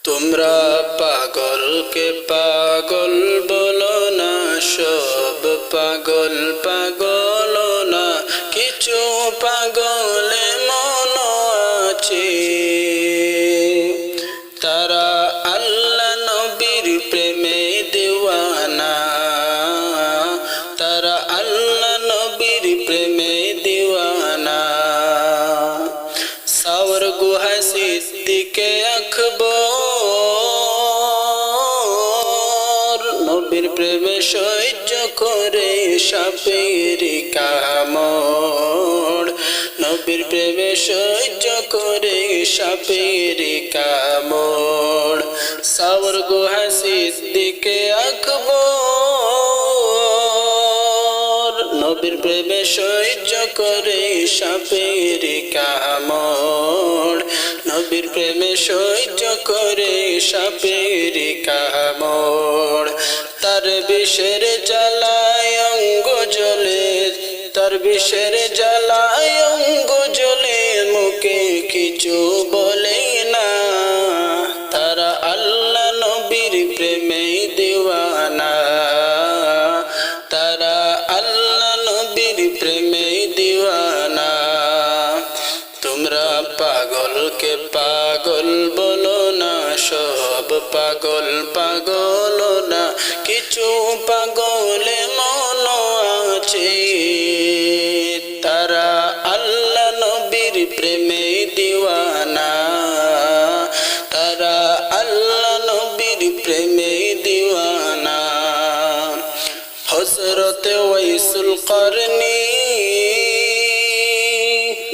তোমরা পাগলকে পাগল বলো না, সব পাগল পাগল না, কিছু পাগলে মন আছে। তারা আল্লাহ নবীর প্রেমে দিওয়ানা, তারা আল্লাহ নবীর প্রেমে দিওয়ানা। সাওর গুহা সিদ্দিকে আকবর নবীর প্রেমে সহ্য করে সাপের কামড়, নবীর প্রেমে সহ্য করে সাপের কামড়। সাওর গুহা সিদ্দিকে আকবর নবীর প্রেমে সহ্য করে সাপের কামড়, নবীর প্রেমে সহ্য করে সাপের কামড়। তার বিষের জ্বালায় অঙ্গ জ্বলে, তার বিষের জ্বালায় অঙ্গ জ্বলে, মুখে কিছু বলে না। তারা আল্লাহ নবীর প্রেমে দিওয়ানা, তারা আল্লাহ নবীর প্রেমে দিওয়ানা। তোমরা পাগলকে পাগল বলো না, সব পাগল পাগল না, কিছু পাগলে মন আছে। তারা আল্লাহ নবীর প্রেমে দিওয়ানা, তারা আল্লাহ নবীর প্রেমে দিওয়ানা। হযরত ওয়াইসুল করনী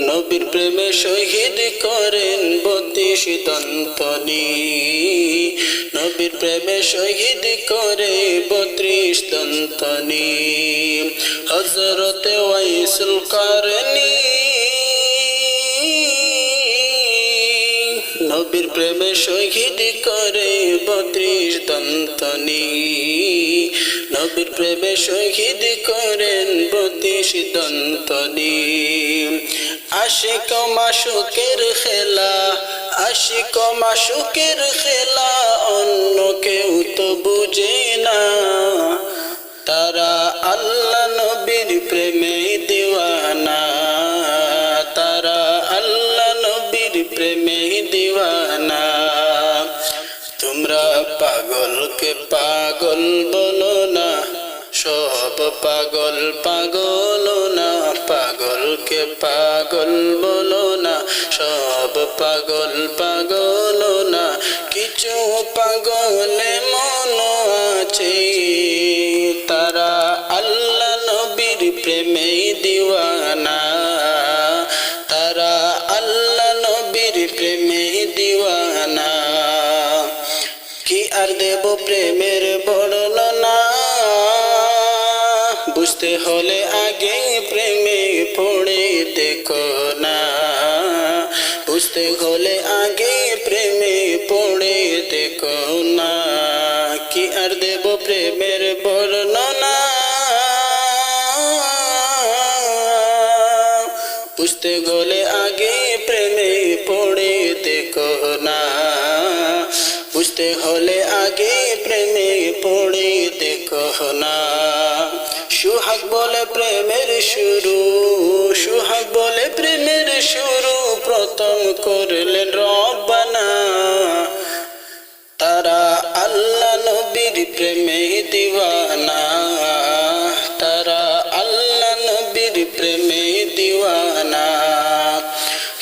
নবীর প্রেমে শহীদ করেন 32 দন্তনী, নবীর প্রেমে শহীদ করে 32 দন্তনী। হযরত ওয়াইসুল করনী নবীর প্রেমে শহীদ করে 32 দন্তনী, নবীর প্রেমে শহীদ করেন 32 দন্তনী। আশিক মাশুকের খেলা, আশিক মাশুকের খেলা, অন্য কেউ তো বুঝে না। তারা আল্লাহ নবীর প্রেমে দিওয়ানা, তারা আল্লাহ নবীর প্রেমে দিওয়ানা। তোমরা পাগলকে পাগল বলো না, সব পাগল পাগল না, পাগলকে পাগল বলো না, সব পাগল পাগল না, কিছু পাগলে মন আছে। তারা আল্লাহ নবীর প্রেমে দিওয়ানা, তারা আল্লাহ নবীর প্রেমে দিওয়ানা। কি আর দেব প্রেমের বর্ণনা, বুঝতে হলে আগে প্রেমে পড়ে দেখো না, বুঝতে হলে আগে প্রেমে পড়ে দেখো না। কি আর দেব প্রেমের বর্ণনা, বুঝতে হলে আগে প্রেমে পড়ে দেখো না, বুঝতে হলে আগে প্রেমে পড়ে দেখো না। সুহাগ বলে প্রেমের শুরু, সুহাগ বলে প্রেমের শুরু, প্রথম করলেন রব্বানা। তারা আল্লাহ নবীর প্রেমে দিওয়ানা, তারা আল্লাহ নবীর প্রেমে দিওয়ানা।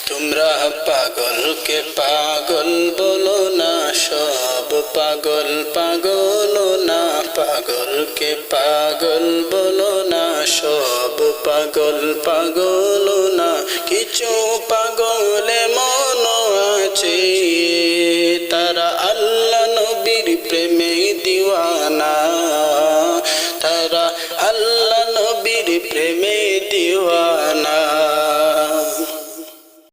তোমরা পাগলকে পাগল বলো না, সব পাগল পাগল না, পাগলকে পাগল বলো না, সব পাগল পাগল না, কিছু পাগলে মন আছে। তারা আল্লাহ নবীর প্রেমে দিওয়ানা, তারা আল্লাহ নবীর প্রেমে দিওয়ানা।